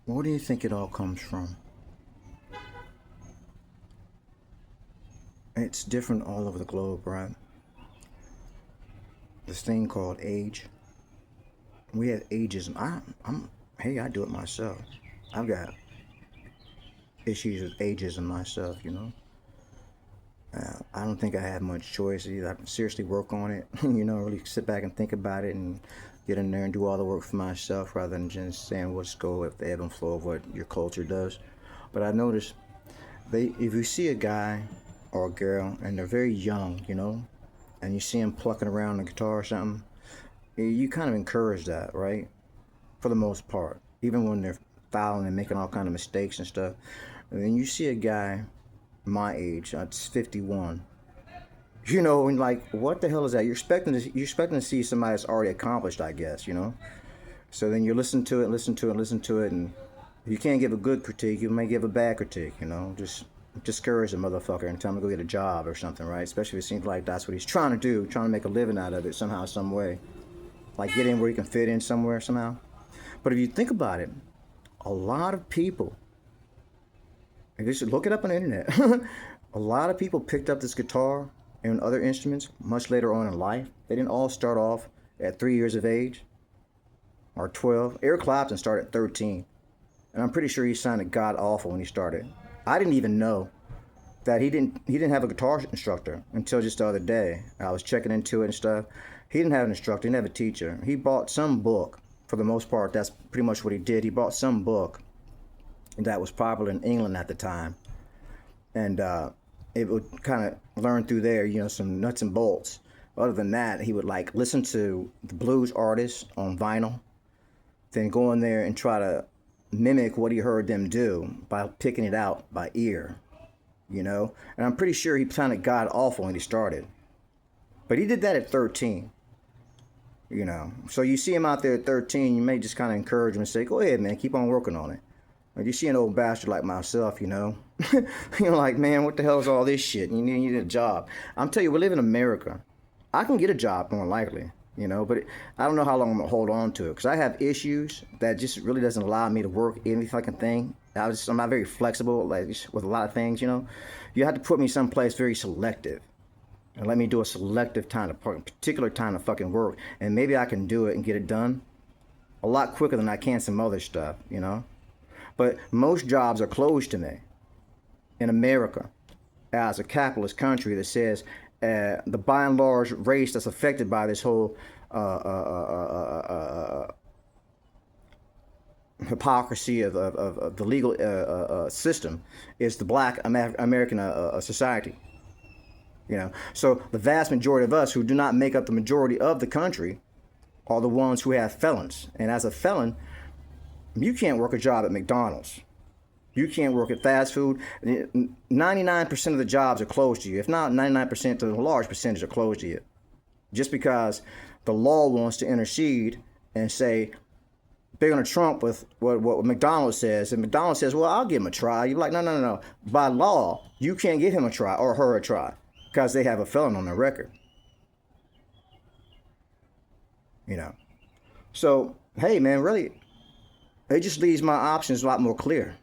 Where do you think it all comes from? It's different all over the globe, right? This thing called age. We have ageism. Hey, I do it myself. I've got issues with ageism myself, you know. I don't think I have much choice. Either I can seriously work on it, really sit back and think about it and get in there and do all the work for myself rather than just saying what's go with the ebb and flow of what your culture does. But I noticed if you see a guy or a girl and they're very young, and you see them plucking around the guitar or something, you kind of encourage that, right? For the most part, even when they're fouling and making all kind of mistakes and stuff. And then you see a guy my age, it's 51. And like, what the hell is that? You're expecting to see somebody that's already accomplished, I guess. So then you listen to it, listen to it, listen to it, and if you can't give a good critique, you may give a bad critique. Just discourage the motherfucker and tell him to go get a job or something, right? Especially if it seems like that's what he's trying to do, trying to make a living out of it somehow, some way. Like get in where he can fit in somewhere, somehow. But if you think about it, a lot of people, and you should look it up on the internet, a lot of people picked up this guitar and other instruments much later on in life. They didn't all start off at 3 years of age or 12. Eric Clapton started at 13. And I'm pretty sure he sounded god awful when he started. I didn't even know that he didn't have a guitar instructor until just the other day. I was checking into it and stuff. He didn't have an instructor, he didn't have a teacher. He bought some book. For the most part, that's pretty much what he did. He bought some book that was popular in England at the time. And it would kind of learn through there, some nuts and bolts. Other than that, he would like listen to the blues artists on vinyl, then go in there and try to mimic what he heard them do by picking it out by ear. And I'm pretty sure he sounded god awful when he started. But he did that at 13. So you see him out there at 13, you may just kind of encourage him and say, go ahead, man, keep on working on it. But you see an old bastard like myself, you're like, man, what the hell is all this shit? You need a job. I'm telling you, we live in America. I can get a job more likely, but I don't know how long I'm going to hold on to it because I have issues that just really doesn't allow me to work any fucking thing. I'm not very flexible like with a lot of things, You have to put me someplace very selective and let me do a selective time of particular time of fucking work, and maybe I can do it and get it done a lot quicker than I can some other stuff. But most jobs are closed to me in America as a capitalist country that says the by and large race that's affected by this whole hypocrisy of the legal system is the black American society. So the vast majority of us who do not make up the majority of the country are the ones who have felons. And as a felon, you can't work a job at McDonald's. You can't work at fast food. 99% of the jobs are closed to you. If not 99%, to a large percentage are closed to you. Just because the law wants to intercede and say, they're going to trump with what McDonald's says. And McDonald's says, well, I'll give him a try. You're like, no. By law, you can't give him a try or her a try because they have a felon on their record. So, hey, man, really, it just leaves my options a lot more clear.